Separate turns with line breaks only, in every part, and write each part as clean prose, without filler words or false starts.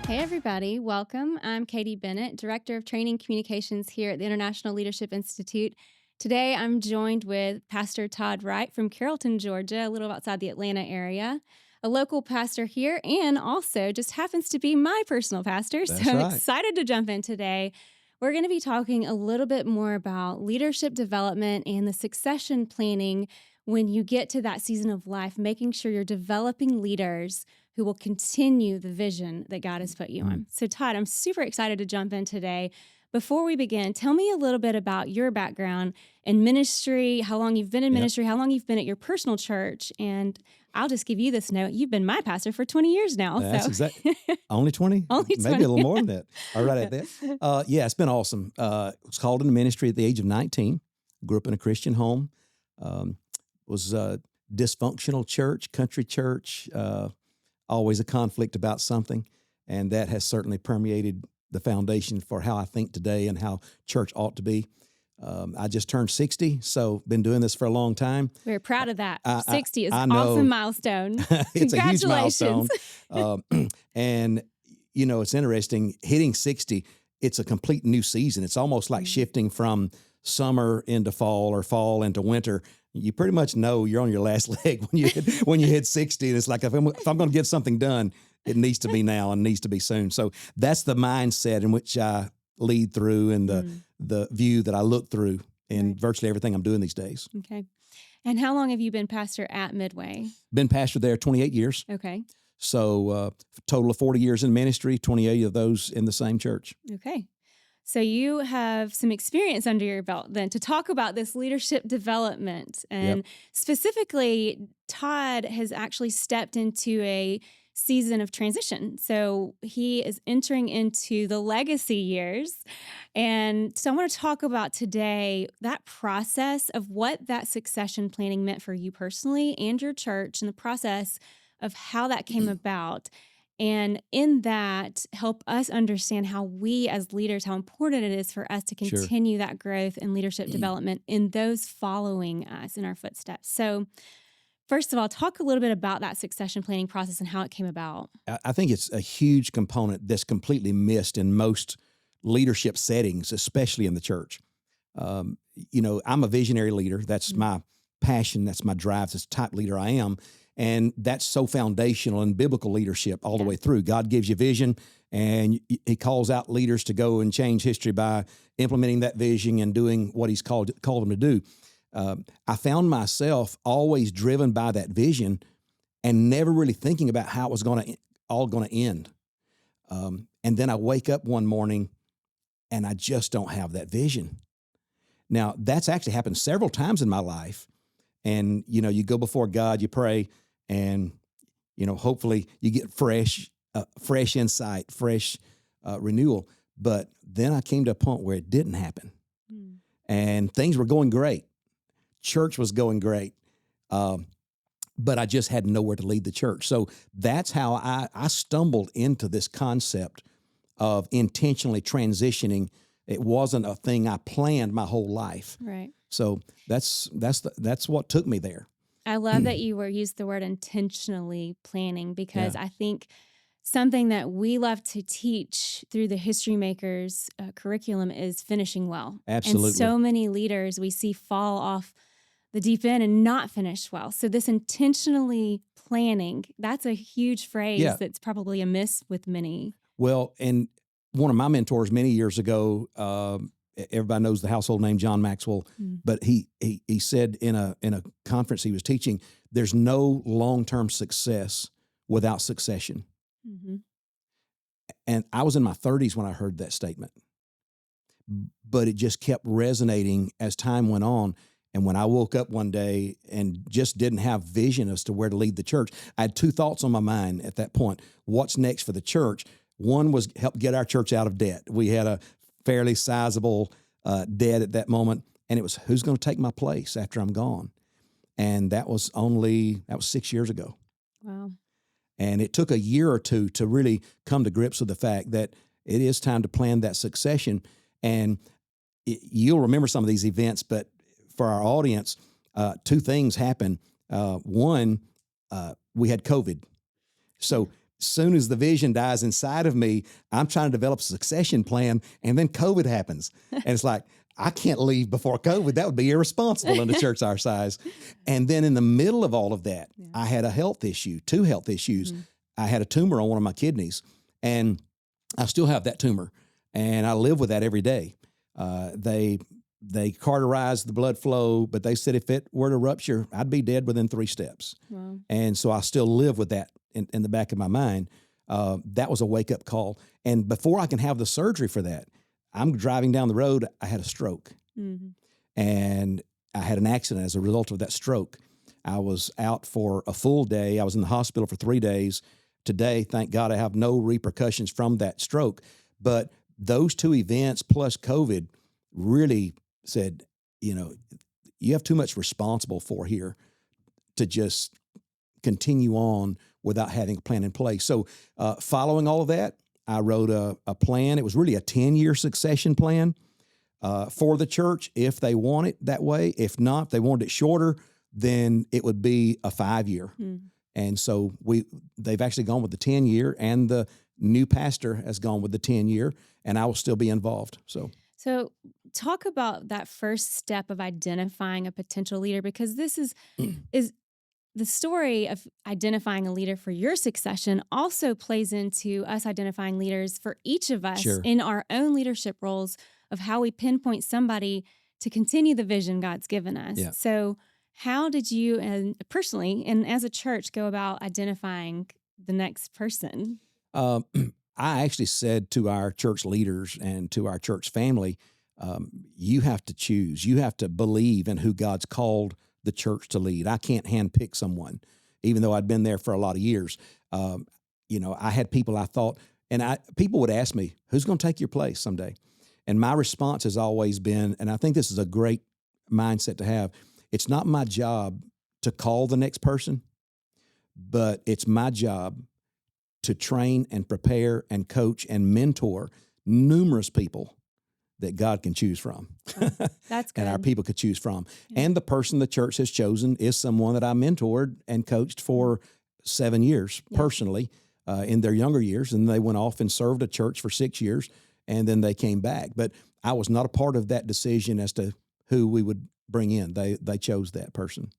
Hey, everybody. Welcome. I'm Katie Bennett, Director of Training Communications here at the International Leadership Institute. Today, I'm joined with Pastor Todd Wright from Carrollton, Georgia, a little outside the Atlanta area, a local pastor here, and also just happens to be my personal pastor. So
That's
I'm
right.
excited to jump in today. We're going to be talking a little bit more about leadership development and the succession planning when you get to that season of life, making sure you're developing leaders who will continue the vision that God has put you
Mm.
on. So, Todd, I'm super excited to jump in today. Before we begin, tell me a little bit about your background in ministry, how long you've been in
Yep.
ministry, how long you've been at your personal church. And I'll just give you this note. You've been my pastor for 20 years now.
That's
So,
exact only 20?
only
Maybe a
20.
little more than that. All right at that. Yeah, it's been awesome. Was called into ministry at the age of 19. Grew up in a Christian home. Um, was a dysfunctional church, country church, always a conflict about something. And that has certainly permeated the foundation for how I think today and how church ought to be. I just turned 60, so been doing this for a long time.
We're proud of that.
I, I,
60 is
I
an awesome
know
milestone.
it's a huge
Congratulations.
milestone. Um, and, it's interesting hitting 60, it's a complete new season. It's almost like shifting from summer into fall or fall into winter. You pretty much know you're on your last leg when you hit 60. And it's like, if I'm going to get something done, it needs to be now and needs to be soon. So that's the mindset in which I lead through and the view that I look through in
Right.
virtually everything I'm doing these days.
Okay. And how long have you been pastor at Midway?
Been pastor there 28 years.
Okay.
So total of 40 years in ministry, 28 of those in the same church.
Okay. So you have some experience under your belt then to talk about this leadership development.
Yep.
And specifically, Todd has actually stepped into a season of transition. So he is entering into the legacy years. And so I want to talk about today that process of what that succession planning meant for you personally and your church and the process of how that came about. And in that, help us understand how we as leaders, how important it is for us to
Sure.
continue that growth and leadership development in those following us in our footsteps. So, first of all, talk a little bit about that succession planning process and how it came about.
I think it's a huge component that's completely missed in most leadership settings, especially in the church. I'm a visionary leader. That's my passion. That's my drive. That's the type of leader I am. And that's so foundational in biblical leadership all the way through. God gives you vision, and he calls out leaders to go and change history by implementing that vision and doing what he's called them to do. I found myself always driven by that vision and never really thinking about how it was all going to end. And then I wake up one morning and I just don't have that vision. Now, that's actually happened several times in my life. And, you go before God, you pray, and, hopefully you get fresh insight, fresh renewal. But then I came to a point where it didn't happen.
Mm.
And things were going great. Church was going great. But I just had nowhere to lead the church. So that's how I stumbled into this concept of intentionally transitioning. It wasn't a thing I planned my whole life.
Right.
So that's what took me there.
I love that you used the word intentionally planning because
Yeah.
I think something that we love to teach through the History Makers curriculum is finishing well.
Absolutely.
And so many leaders we see fall off the deep end and not finish well. So this intentionally planning, that's a huge phrase
Yeah.
that's probably a miss with many.
Well, and one of my mentors many years ago, everybody knows the household name John Maxwell, but he said in a conference he was teaching, there's no long-term success without succession.
Mm-hmm.
And I was in my 30s when I heard that statement, but it just kept resonating as time went on. And when I woke up one day and just didn't have vision as to where to lead the church, I had two thoughts on my mind at that point. What's next for the church? One was help get our church out of debt. We had a fairly sizable debt at that moment, and it was who's going to take my place after I'm gone? And that was 6 years ago.
Wow.
And it took a year or two to really come to grips with the fact that it is time to plan that succession. And you'll remember some of these events, but for our audience, two things happened. One, we had COVID. So soon as the vision dies inside of me, I'm trying to develop a succession plan, and then COVID happens. And it's like, I can't leave before COVID. That would be irresponsible in a church our size. And then in the middle of all of that, I had a health issue, 2 health issues. I had a tumor on one of my kidneys, and I still have that tumor, and I live with that every day. They cauterized the blood flow, but they said if it were to rupture, I'd be dead within 3 steps. Wow. And so I still live with that in the back of my mind. That was a wake-up call. And before I can have the surgery for that, I'm driving down the road, I had a stroke. And I had an accident as a result of that stroke. I was out for a full day. I was in the hospital for 3 days. Today, thank God, I have no repercussions from that stroke. But those 2 events plus COVID really said, you have too much responsible for here to just continue on without having a plan in place. So following all of that, I wrote a plan. It was really a 10-year succession plan for the church if they want it that way. If not, if they wanted it shorter, then it would be a 5-year. And so they've actually gone with the 10-year, and the new pastor has gone with the 10-year, and I will still be involved.
So talk about that first step of identifying a potential leader, because this is the story of identifying a leader for your succession also plays into us identifying leaders for each of us in our own leadership roles of how we pinpoint somebody to continue the vision God's given us. Yeah. So how did you, and personally and as a church, go about identifying the next person? I
actually said to our church leaders and to our church family, you have to choose. You have to believe in who God's called the church to lead. I can't handpick someone, even though I'd been there for a lot of years. I had people I thought, and people would ask me, who's going to take your place someday? And my response has always been, and I think this is a great mindset to have, it's not my job to call the next person, but it's my job to train and prepare and coach and mentor numerous people that God can choose from.
That's good.
And our people could choose from. Yeah. And the person the church has chosen is someone that I mentored and coached for 7 years personally in their younger years. And they went off and served a church for 6 years, and then they came back. But I was not a part of that decision as to who we would bring in. They chose that person.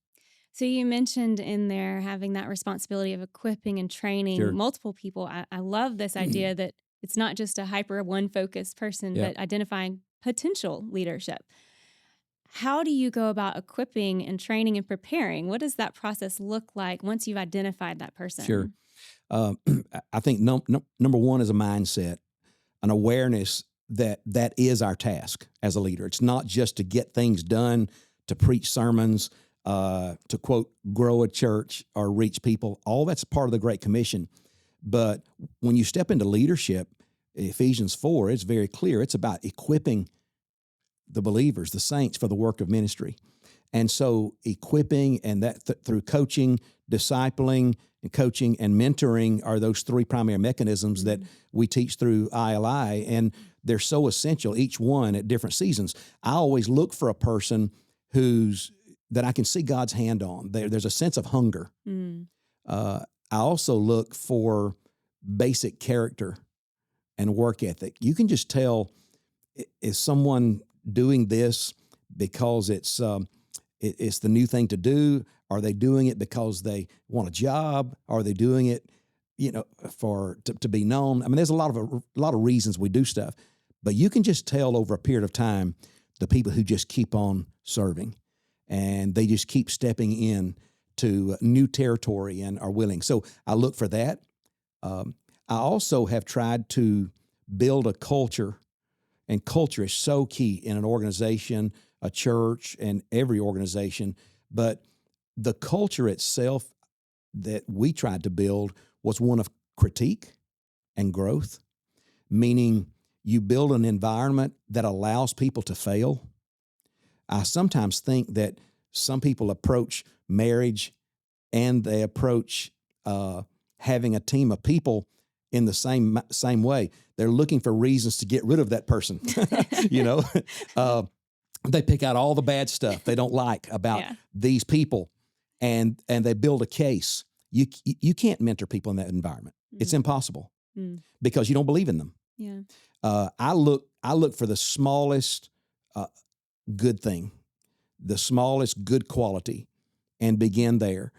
So you mentioned in there having that responsibility of equipping and training multiple people. I love this idea that it's not just a hyper one-focused person, but identifying potential leadership. How do you go about equipping and training and preparing? What does that process look like once you've identified that person?
Sure. I think number one is a mindset, an awareness that is our task as a leader. It's not just to get things done, to preach sermons, to quote, grow a church or reach people. All that's part of the Great Commission. But when you step into leadership, Ephesians 4, it's very clear. It's about equipping the believers, the saints, for the work of ministry. And so equipping and that through coaching, discipling, and coaching and mentoring are those 3 primary mechanisms that we teach through ILI, and they're so essential, each one at different seasons. I always look for a person that I can see God's hand on. There's a sense of hunger. I also look for basic character and work ethic. You can just tell, is someone doing this because it's the new thing to do? Are they doing it because they want a job? Are they doing it, to be known? I mean, there's a lot of reasons we do stuff, but you can just tell over a period of time the people who just keep on serving and they just keep stepping in to new territory and are willing. So I look for that. I also have tried to build a culture, and culture is so key in an organization, a church, and every organization. But the culture itself that we tried to build was one of critique and growth, meaning you build an environment that allows people to fail. I sometimes think that some people approach marriage and they approach having a team of people in the same way. They're looking for reasons to get rid of that person. They pick out all the bad stuff they don't like about these people, and they build a case. You can't mentor people in that environment. It's impossible
Mm.
because you don't believe in them.
Yeah.
I look for the smallest good thing, the smallest good quality, and begin there.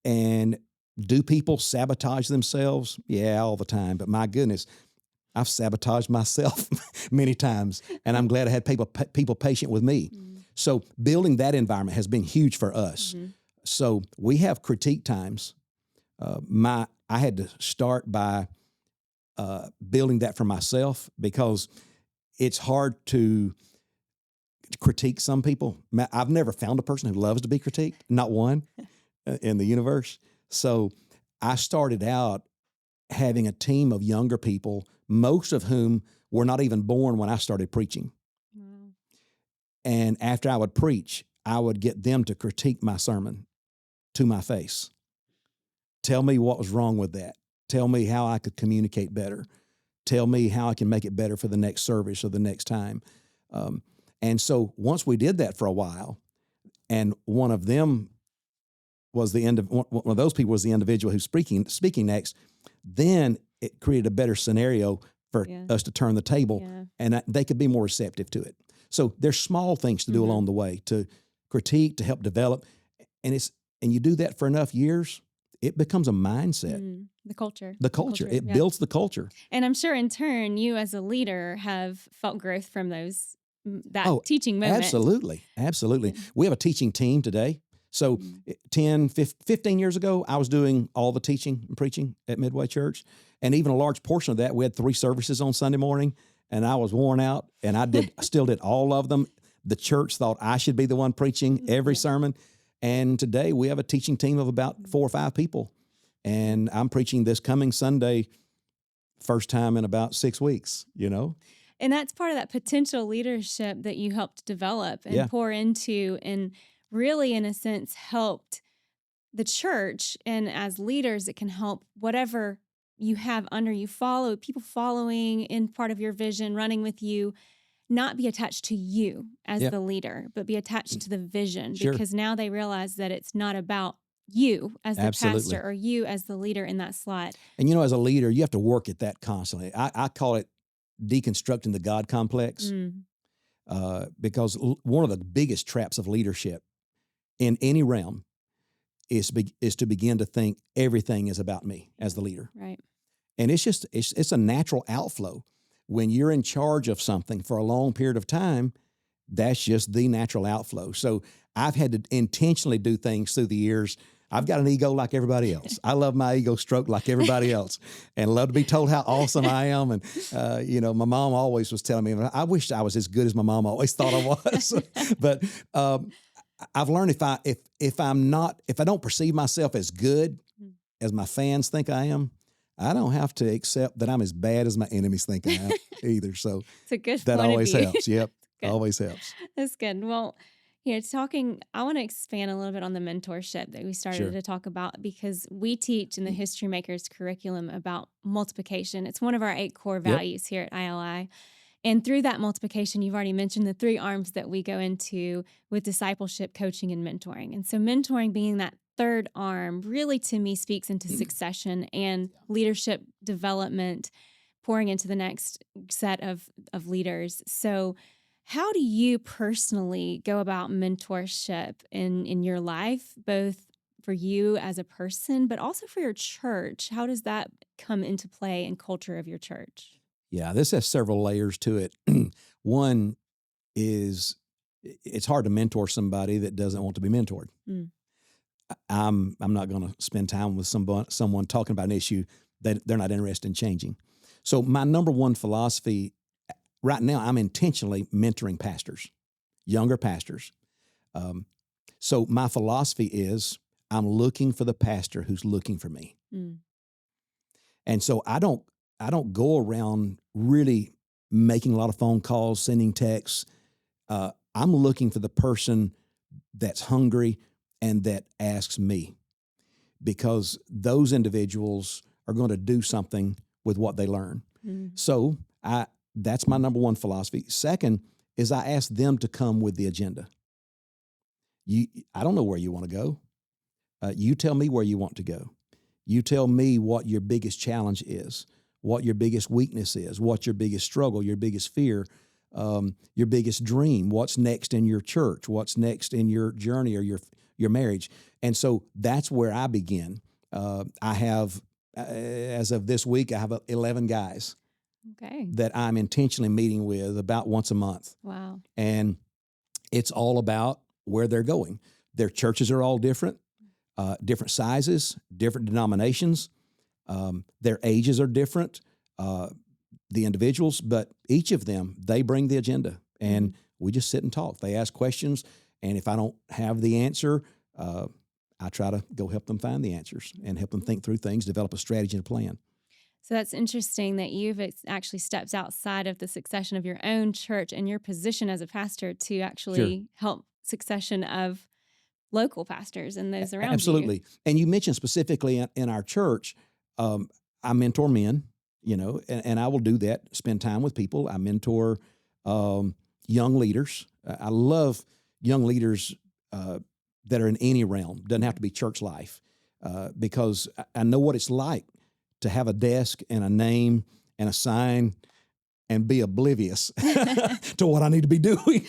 And do people sabotage themselves? Yeah, all the time. But my goodness, I've sabotaged myself many times, and I'm glad I had people patient with me.
Mm.
So building that environment has been huge for us.
Mm-hmm.
So we have critique times. I had to start by building that for myself because it's hard to critique some people. I've never found a person who loves to be critiqued, not one in the universe. So I started out having a team of younger people, most of whom were not even born when I started preaching.
Wow.
And after I would preach, I would get them to critique my sermon to my face. Tell me what was wrong with that. Tell me how I could communicate better. Tell me how I can make it better for the next service or the next time. And so once we did that for a while, and one of them was one of those people was the individual who's speaking next, then it created a better scenario for us to turn the table, and they could be more receptive to it. So there's small things to do along the way to critique, to help develop, and you do that for enough years, it becomes a mindset.
The culture.
It builds the culture.
And I'm sure in turn, you as a leader have felt growth from teaching moment.
Absolutely. Absolutely. We have a teaching team today. So 10, 15 years ago, I was doing all the teaching and preaching at Midway Church. And even a large portion of that, we had 3 services on Sunday morning, and I was worn out, and I still did all of them. The church thought I should be the one preaching every sermon. And today we have a teaching team of about 4 or 5 people. And I'm preaching this coming Sunday, first time in about 6 weeks,
And that's part of that potential leadership that you helped develop and pour into, and really, in a sense, helped the church. And as leaders, it can help whatever you have under you, people following in part of your vision, running with you, not be attached to you as the leader, but be attached to the vision, because now they realize that it's not about you as the pastor or you as the leader in that slot.
And as a leader, you have to work at that constantly. I call it deconstructing the God complex, because one of the biggest traps of leadership in any realm is to begin to think everything is about me as the leader.
Right.
And it's a natural outflow. When you're in charge of something for a long period of time, that's just the natural outflow. So I've had to intentionally do things through the years. I've got an ego like everybody else. I love my ego stroked like everybody else, and love to be told how awesome I am. And, my mom always was telling me, I wish I was as good as my mom always thought I was. But I've learned if I don't perceive myself as good as my fans think I am, I don't have to accept that I'm as bad as my enemies think I am either. So
it's a good
that
point
always
of view.
helps. Yep. Always helps.
That's good. Well, I want to expand a little bit on the mentorship that we started to talk about, because we teach in the History Makers curriculum about multiplication. It's one of our 8 core values here at ILI. And through that multiplication, you've already mentioned the 3 arms that we go into with discipleship, coaching, and mentoring. And so mentoring being that 3rd arm really, to me, speaks into succession and leadership development, pouring into the next set of leaders. So how do you personally go about mentorship in your life, both for you as a person, but also for your church? How does that come into play in culture of your church?
Yeah, this has several layers to it. One is it's hard to mentor somebody that doesn't want to be mentored. I'm not going to spend time with someone talking about an issue that they're not interested in changing. So my number one philosophy right now, I'm intentionally mentoring pastors, younger pastors. So my philosophy is I'm looking for the pastor who's looking for me. And so I don't go around really making a lot of phone calls, sending texts. I'm looking for the person that's hungry and that asks me, because those individuals are going to do something with what they learn. So that's my number one philosophy. Second is I ask them to come with the agenda. I don't know where you want to go. You tell me where you want to go. You tell me what your biggest challenge is, what your biggest weakness is, what your biggest struggle, your biggest fear, your biggest dream, what's next in your church, what's next in your journey or your marriage. And so that's where I begin. I have, as of this week, I have 11 guys
Okay.
that I'm intentionally meeting with about once a month.
Wow.
And it's all about where they're going. Their churches are all different, different sizes, different denominations. Their ages are different, the individuals, but each of them, they bring the agenda. And we just sit and talk. They ask questions. And if I don't have the answer, I try to go help them find the answers and help them think through things, develop a strategy and a plan.
So that's interesting that you've actually stepped outside of the succession of your own church and your position as a pastor to actually help succession of local pastors and those around
Absolutely.
you.
And you mentioned specifically in our church, I mentor men, and I will do that, spend time with people. I mentor young leaders. I love young leaders that are in any realm. Doesn't have to be church life, because I know what it's like to have a desk and a name and a sign and be oblivious to what I need to be doing.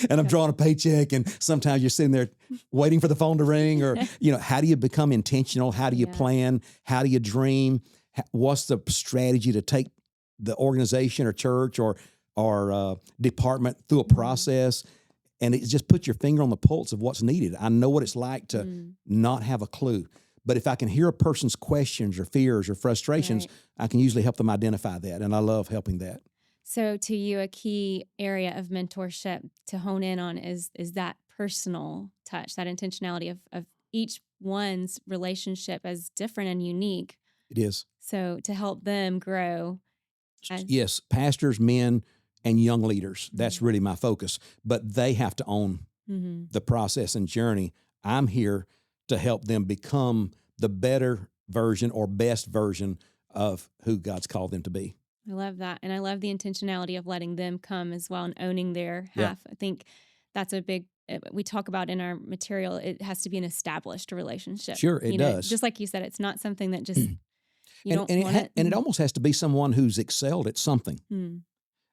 And I'm drawing a paycheck, and sometimes you're sitting there waiting for the phone to ring, or, how do you become intentional? How do you plan? How do you dream? What's the strategy to take the organization or church or department through a process? And it just puts your finger on the pulse of what's needed. I know what it's like to not have a clue. But if I can hear a person's questions or fears or frustrations, I can usually help them identify that. And I love helping that.
So to you, a key area of mentorship to hone in on is that personal touch, that intentionality of each one's relationship as different and unique.
It is.
So to help them grow.
Yes, pastors, men, and young leaders. That's really my focus. But they have to own the process and journey. I'm here to help them become the better version or best version of who God's called them to be.
I love that. And I love the intentionality of letting them come as well and owning their half. I think that's a big, we talk about in our material, it has to be an established relationship.
Sure, it does.
Just like you said, it's not something that just, don't
and
want it.
And it almost has to be someone who's excelled at something.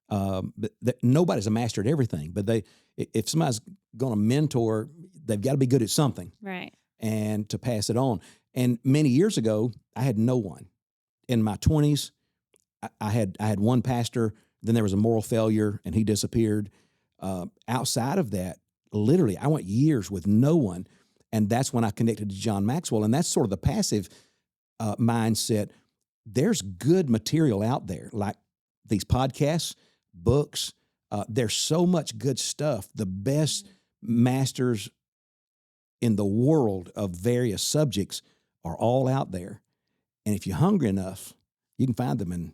But nobody's a master at everything, but if somebody's going to mentor, they've got to be good at something.
Right.
And to pass it on. And many years ago, I had no one. In my 20s, I had one pastor, then there was a moral failure, and he disappeared. Outside of that, literally, I went years with no one, and that's when I connected to John Maxwell, and that's sort of the passive mindset. There's good material out there, like these podcasts, books. There's so much good stuff. The best masters in the world of various subjects are all out there. And if you're hungry enough, you can find them and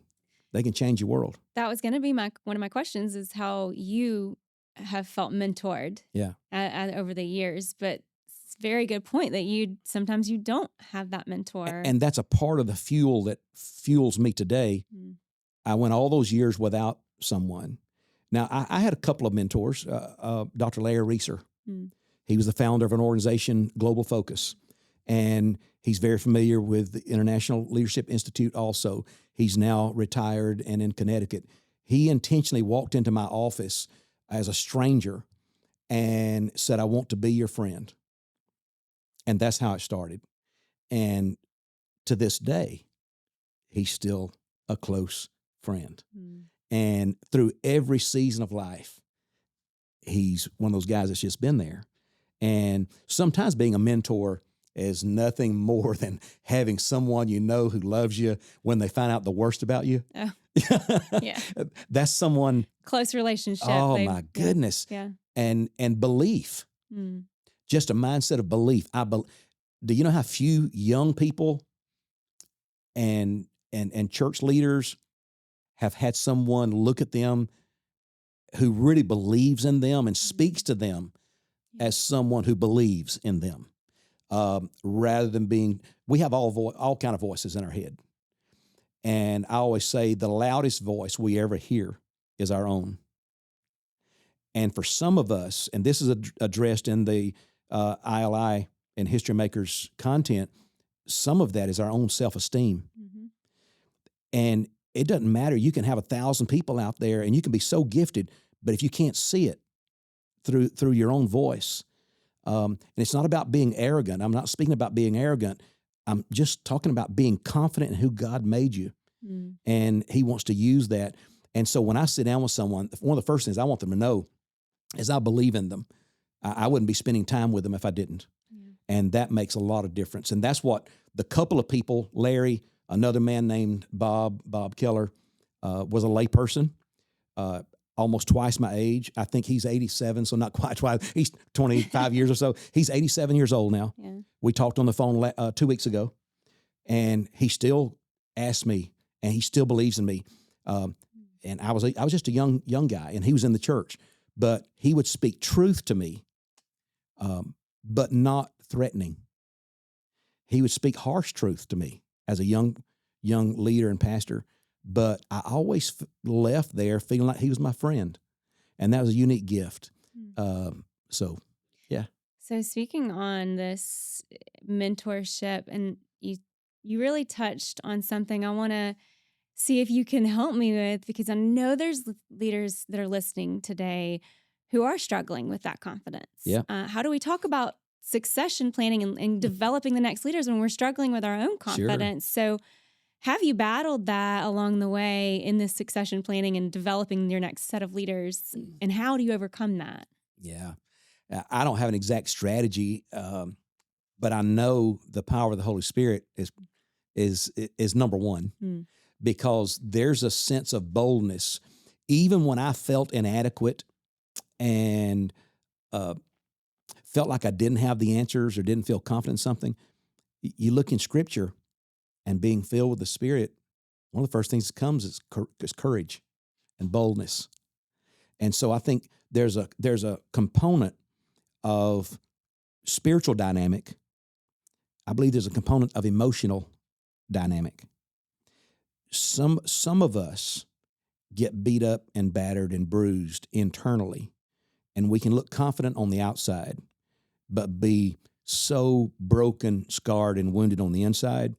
they can change your world.
That was going to be one of my questions, is how you have felt mentored over the years. But it's a very good point that sometimes you don't have that mentor.
And that's a part of the fuel that fuels me today. I went all those years without someone. Now, I had a couple of mentors, Dr. Larry Reeser. He was the founder of an organization, Global Focus, and he's very familiar with the International Leadership Institute also. He's now retired and in Connecticut. He intentionally walked into my office as a stranger and said, "I want to be your friend." And that's how it started. And to this day, he's still a close friend. And through every season of life, he's one of those guys that's just been there. And sometimes being a mentor is nothing more than having someone who loves you when they find out the worst about you.
Oh, yeah.
That's someone.
Close relationship.
Oh, my goodness.
Yeah.
And belief. Just a mindset of belief. Do you know how few young people and church leaders have had someone look at them who really believes in them and speaks to them as someone who believes in them, rather than we have all kind of voices in our head. And I always say the loudest voice we ever hear is our own. And for some of us, and this is addressed in the ILI and History Makers content, some of that is our own self-esteem.
Mm-hmm.
And it doesn't matter. You can have 1,000 people out there and you can be so gifted, but if you can't see it through your own voice, and it's not about being arrogant. I'm not speaking about being arrogant. I'm just talking about being confident in who God made you.
Mm.
And he wants to use that. And so when I sit down with someone, one of the first things I want them to know is I believe in them. I wouldn't be spending time with them if I didn't.
Yeah.
And that makes a lot of difference. And that's what the couple of people, Larry, another man named Bob Keller, was a layperson, almost twice my age. I think he's 87, so not quite twice. He's 25 years or so. He's 87 years old now.
Yeah.
We talked on the phone 2 weeks ago, and he still asks me, and he still believes in me. And I was just a young guy, and he was in the church, but he would speak truth to me, but not threatening. He would speak harsh truth to me as a young leader and pastor, but I always left there feeling like he was my friend, and that was a unique gift. So
speaking on this mentorship, and you really touched on something I want to see if you can help me with, because I know there's leaders that are listening today who are struggling with that confidence.
Yeah.
How do we talk about succession planning and developing the next leaders when we're struggling with our own confidence? Sure. So have you battled that along the way in this succession planning and developing your next set of leaders? And how do you overcome that?
Yeah. I don't have an exact strategy, but I know the power of the Holy Spirit is number one, because there's a sense of boldness. Even when I felt inadequate and felt like I didn't have the answers or didn't feel confident in something, you look in Scripture, and being filled with the Spirit, one of the first things that comes is courage and boldness. And so I think there's a component of spiritual dynamic. I believe there's a component of emotional dynamic. Some of us get beat up and battered and bruised internally, and we can look confident on the outside, but be so broken, scarred, and wounded on the inside,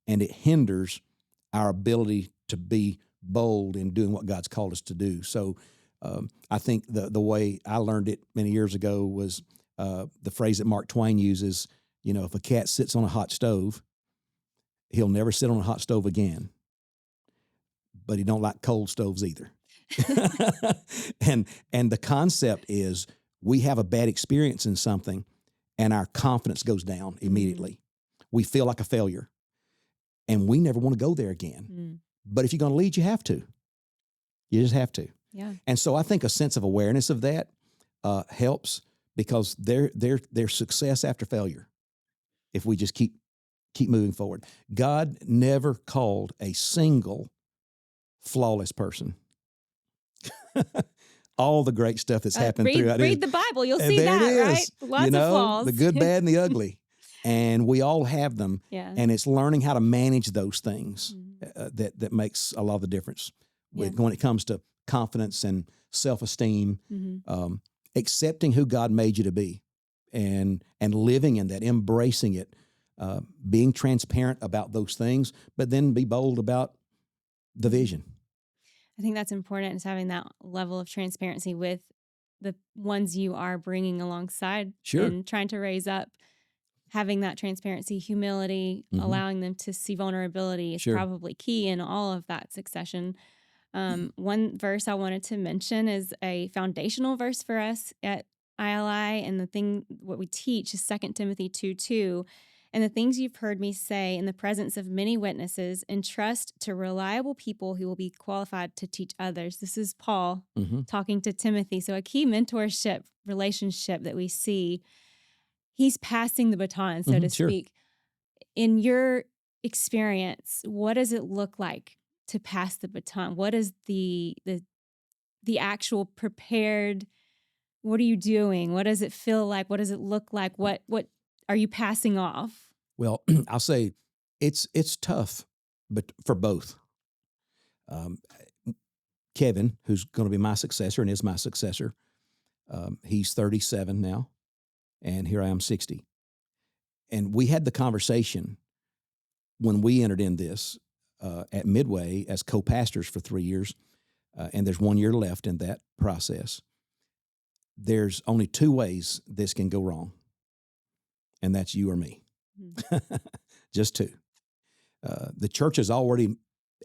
and it hinders our ability to be bold in doing what God's called us to do. So I think the way I learned it many years ago was the phrase that Mark Twain uses, if a cat sits on a hot stove, he'll never sit on a hot stove again. But he don't like cold stoves either. And the concept is we have a bad experience in something and our confidence goes down immediately. We feel like a failure. And we never want to go there again. But if you're going to lead, you have to. You just have to.
Yeah.
And so I think a sense of awareness of that helps, because there's success after failure if we just keep moving forward. God never called a single flawless person. All the great stuff that's happened throughout.
Read the Bible. You'll see
that,
right? Lots of flaws.
The good, bad, and the ugly. And we all have them.
Yeah.
And it's learning how to manage those things that makes a lot of the difference when it comes to confidence and self-esteem, accepting who God made you to be and living in that, embracing it, being transparent about those things, but then be bold about the vision.
I think that's important, is having that level of transparency with the ones you are bringing alongside.
Sure.
And trying to raise up. Having that transparency, humility, allowing them to see vulnerability is probably key in all of that succession. One verse I wanted to mention is a foundational verse for us at ILI, and what we teach is 2 Timothy 2:2. And the things you've heard me say in the presence of many witnesses, entrust to reliable people who will be qualified to teach others. This is Paul talking to Timothy. So a key mentorship relationship that we see. He's passing the baton, so to speak. In your experience, what does it look like to pass the baton? What is the actual prepared? What are you doing? What does it feel like? What does it look like? What are you passing off?
Well, I'll say it's tough, but for both. Kevin, who's going to be my successor and is my successor, he's 37 now. And here I am 60. And we had the conversation when we entered in this at Midway as co-pastors for 3 years, and there's 1 year left in that process, there's only two ways this can go wrong, and that's you or me.
Mm-hmm.
Just two. The church has already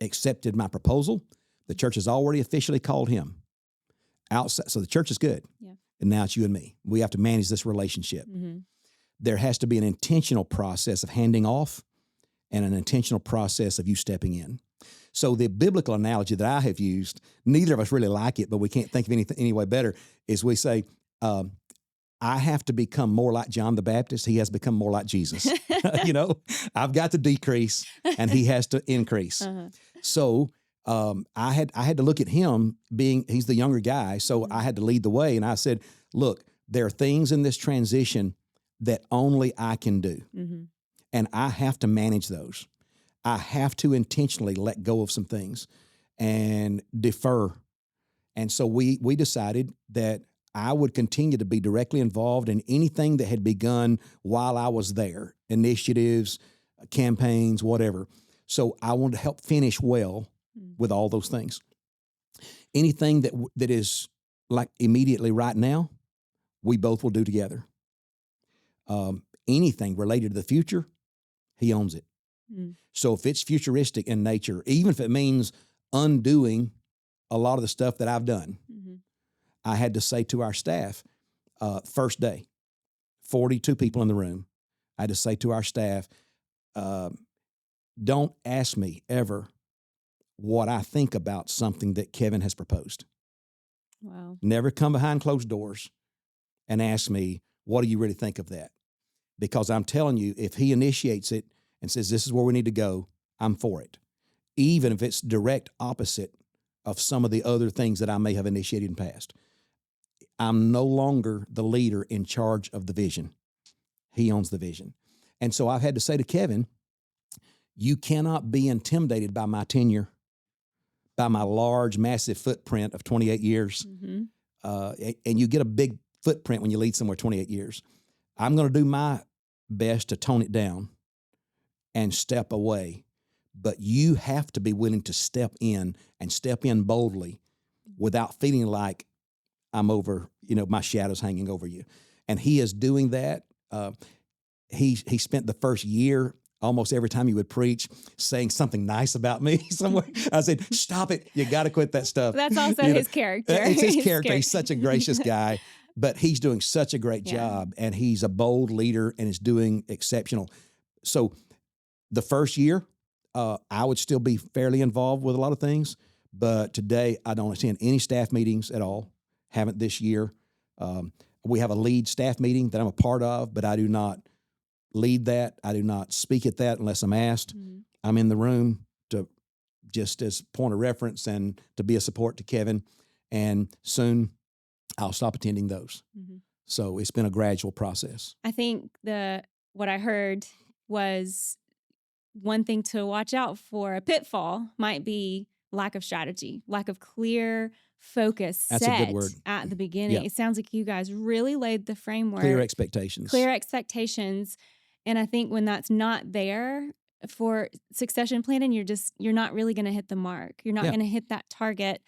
accepted my proposal. The church has already officially called him outside. So the church is good.
Yeah.
And now it's you and me. We have to manage this relationship.
Mm-hmm.
There has to be an intentional process of handing off and an intentional process of you stepping in. So the biblical analogy that I have used, neither of us really like it, but we can't think of any way better, is we say, I have to become more like John the Baptist. He has become more like Jesus. I've got to decrease and he has to increase.
Uh-huh.
So I had to look at him he's the younger guy. So
Mm-hmm.
I had to lead the way. And I said, look, there are things in this transition that only I can do.
Mm-hmm.
And I have to manage those. I have to intentionally let go of some things and defer. And so we decided that I would continue to be directly involved in anything that had begun while I was there, initiatives, campaigns, whatever. So I wanted to help finish well with all those things. Anything that is like immediately right now, we both will do together. Anything related to the future, he owns it.
Mm.
So if it's futuristic in nature, even if it means undoing a lot of the stuff that I've done,
Mm-hmm.
I had to say to our staff, first day, 42 people in the room, I had to say to our staff, don't ask me ever what I think about something that Kevin has proposed.
Wow.
Never come behind closed doors and ask me, what do you really think of that? Because I'm telling you, if he initiates it and says, this is where we need to go, I'm for it. Even if it's direct opposite of some of the other things that I may have initiated in the past. I'm no longer the leader in charge of the vision. He owns the vision. And so I've had to say to Kevin, you cannot be intimidated by my tenure, by my large, massive footprint of 28 years.
Mm-hmm.
And you get a big footprint when you lead somewhere 28 years. I'm going to do my best to tone it down and step away. But you have to be willing to step in and step in boldly without feeling like I'm over, my shadow's hanging over you. And he is doing that. He spent the first year almost every time he would preach saying something nice about me somewhere. I said, stop it. You got to quit that stuff.
That's also his character.
It's his character. He's such a gracious guy, but he's doing such a great
Yeah.
job, and he's a bold leader and is doing exceptional. So the first year, I would still be fairly involved with a lot of things, but today I don't attend any staff meetings at all. Haven't this year. We have a lead staff meeting that I'm a part of, but I do not lead that. I do not speak at that unless I'm asked.
Mm-hmm.
I'm in the room to just as point of reference and to be a support to Kevin. And soon I'll stop attending those.
Mm-hmm.
So it's been a gradual process.
I think what I heard was one thing to watch out for. A pitfall might be lack of strategy, lack of clear focus
That's
set
a good word.
at the beginning.
Yeah.
It sounds like you guys really laid the framework.
Clear expectations.
And I think when that's not there for succession planning, you're not really going to hit the mark. You're not
Yeah.
going to hit that target.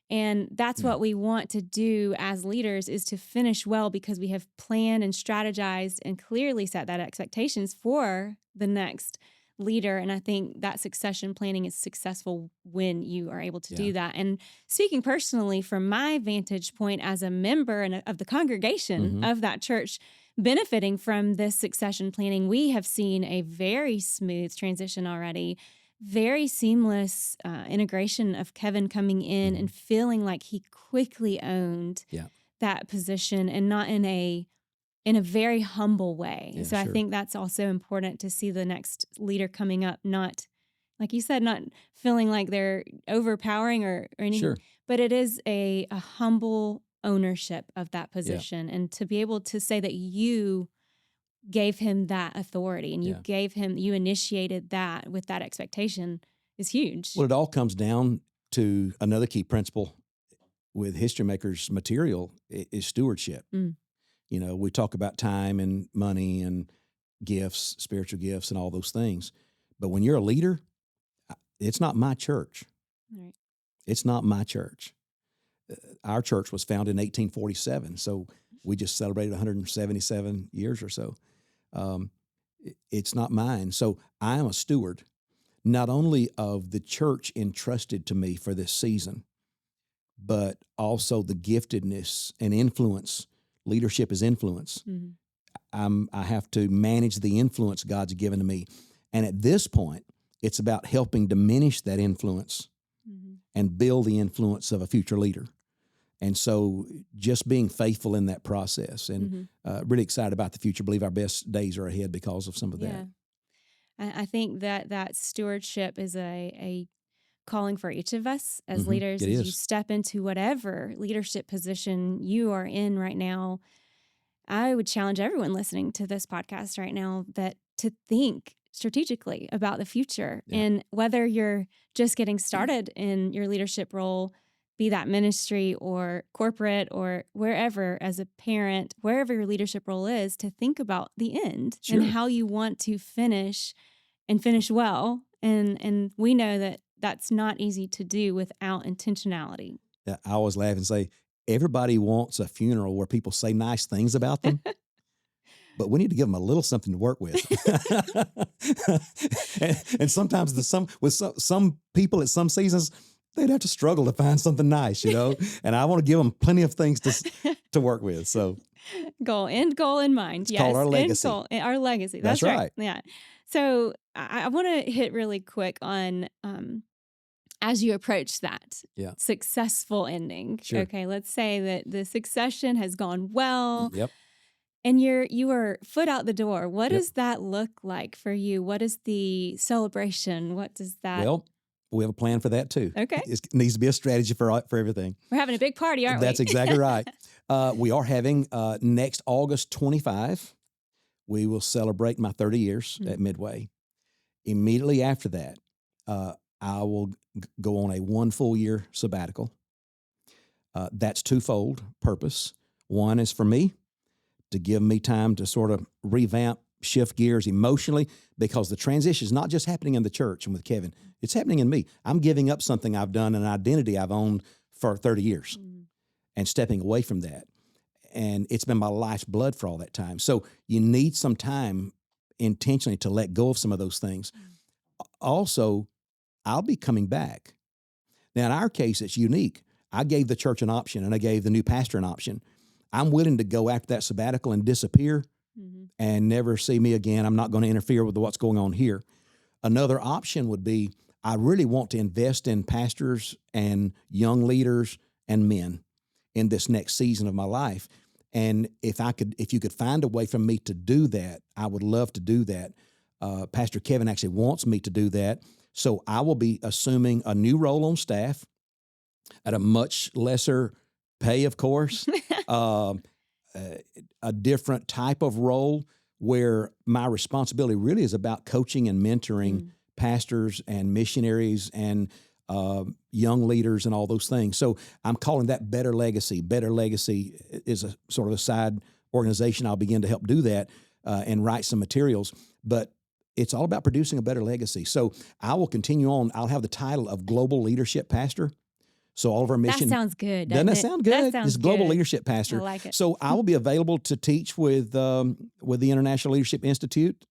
And that's what we want to do as leaders, is to finish well, because we have planned and strategized and clearly set that expectations for the next leader. And I think that succession planning is successful when you are able to do that. And speaking personally from my vantage point as a member of the congregation of that church, benefiting from this succession planning, we have seen a very smooth transition already. Very seamless integration of Kevin coming in and feeling like he quickly owned that position, and not in a very humble way.
Yeah,
so I
sure.
think that's also important to see the next leader coming up, not, like you said, not feeling like they're overpowering or anything,
Sure.
but it is a humble ownership of that position. And to be able to say that you gave him that authority and you initiated that with that expectation is huge.
Well, it all comes down to another key principle with History Makers material is stewardship.
Mm.
We talk about time and money and gifts, spiritual gifts, and all those things. But when you're a leader, it's not my church.
Right.
It's not my church. Our church was founded in 1847, so we just celebrated 177 years or so. It's not mine. So I am a steward, not only of the church entrusted to me for this season, but also the giftedness and influence. Leadership is influence.
Mm-hmm.
I have to manage the influence God's given to me. And at this point, it's about helping diminish that influence and build the influence of a future leader. And so just being faithful in that process, and really excited about the future. Believe our best days are ahead because of some of that.
I think that stewardship is a calling for each of us as leaders.
It
As
is.
you step into whatever leadership position you are in right now, I would challenge everyone listening to this podcast right now that to think strategically about the future.
Yeah.
And whether you're just getting started in your leadership role, be that ministry or corporate or wherever, as a parent, wherever your leadership role is, to think about the end
Sure.
and how you want to finish and finish well. And we know that that's not easy to do without intentionality.
Yeah, I always laugh and say, everybody wants a funeral where people say nice things about them. But we need to give them a little something to work with. and sometimes some people at some seasons, they'd have to struggle to find something nice, and I want to give them plenty of things to work with. So
End goal in mind.
It's called our legacy.
Our legacy.
That's right.
Yeah. So I want to hit really quick on, as you approach that successful ending.
Sure.
Okay. Let's say that the succession has gone well.
Yep.
And you are foot out the door. What does that look like for you? What is the celebration? What does that?
Well, we have a plan for that too.
Okay.
It needs to be a strategy for everything.
We're having a big party, aren't we?
That's exactly right. We are having next August 25. We will celebrate my 30 years at Midway. Immediately after that, I will go on a 1 full year sabbatical. That's twofold purpose. One is for me, to give me time to sort of revamp, shift gears emotionally, because the transition is not just happening in the church and with Kevin. It's happening in me. I'm giving up something I've done, an identity I've owned for 30 years and stepping away from that. And it's been my life's blood for all that time. So you need some time intentionally to let go of some of those things. Also, I'll be coming back. Now, in our case, it's unique. I gave the church an option, and I gave the new pastor an option. I'm willing to go after that sabbatical and disappear and never see me again. I'm not going to interfere with what's going on here. Another option would be, I really want to invest in pastors and young leaders and men in this next season of my life. And if you could find a way for me to do that, I would love to do that. Pastor Kevin actually wants me to do that. So I will be assuming a new role on staff at a much lesser pay, of course, a different type of role where my responsibility really is about coaching and mentoring pastors and missionaries and young leaders and all those things. So I'm calling that Better Legacy. Better Legacy is a sort of a side organization. I'll begin to help do that and write some materials. But it's all about producing a better legacy. So I will continue on. I'll have the title of Global Leadership Pastor. So all of our mission.
That sounds good.
Doesn't that sound good?
That sounds
It's Global
good.
Leadership Pastor.
I like it.
So I will be available to teach with the International Leadership Institute.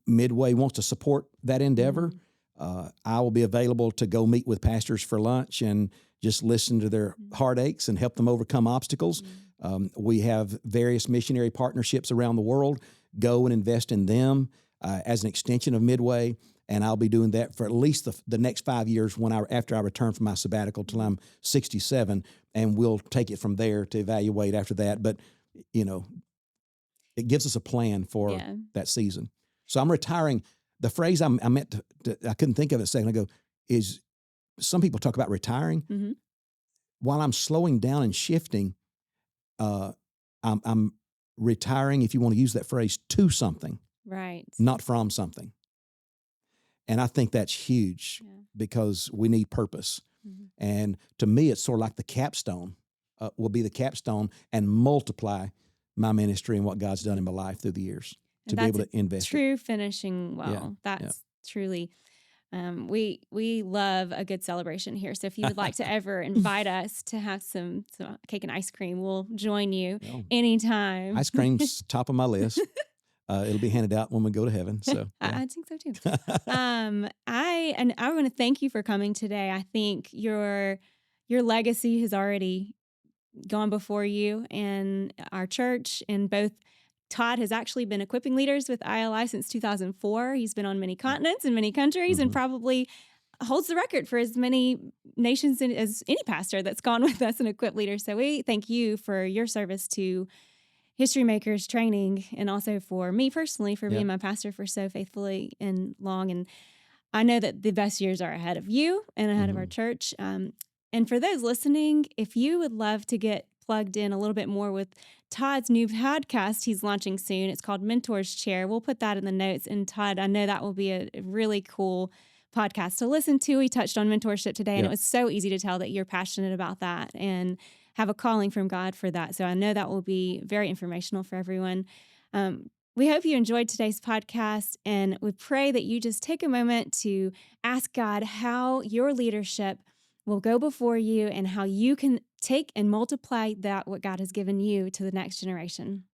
Midway wants to support that endeavor. I will be available to go meet with pastors for lunch and just listen to their heartaches and help them overcome obstacles. We have various missionary partnerships around the world. Go and invest in them as an extension of Midway. And I'll be doing that for at least the next 5 years after I return from my sabbatical till I'm 67, and we'll take it from there to evaluate after that. But, it gives us a plan for that season. So I'm retiring. The phrase I meant I couldn't think of it a second ago is, some people talk about retiring. While I'm slowing down and shifting, I'm retiring, if you want to use that phrase, to something.
Right.
Not from something. And I think that's huge because we need purpose. And to me, it's sort of like the capstone, will be the capstone and multiply my ministry and what God's done in my life through the years. to be
that's
able
a
to invest it.
true finishing
Yeah,
well.
yeah.
That's truly. We love a good celebration here. So if you would like to ever invite us to have some cake and ice cream, we'll join you
Well,
anytime.
ice cream's top of my list. It'll be handed out when we go to heaven. So yeah.
I think so too. I want to thank you for coming today. I think your legacy has already gone before you and our church, and both Todd has actually been equipping leaders with ILI since 2004. He's been on many continents and many countries and
Mhm.
probably holds the record for as many nations as any pastor that's gone with us and equipped leaders. So we thank you for your service to History Makers training, and also for me personally for
Yeah.
being my pastor for so faithfully and long. And I know that the best years are ahead of you and ahead of our
Mhm.
church. And for those listening, if you would love to get plugged in a little bit more with Todd's new podcast he's launching soon, it's called Mentor's Chair. We'll put that in the notes. And Todd, I know that will be a really cool podcast to listen to. He touched on mentorship today, and
Yeah.
it was so easy to tell that you're passionate about that and have a calling from God for that. So I know that will be very informational for everyone. We hope you enjoyed today's podcast, and we pray that you just take a moment to ask God how your leadership will go before you and how you can take and multiply that what God has given you to the next generation.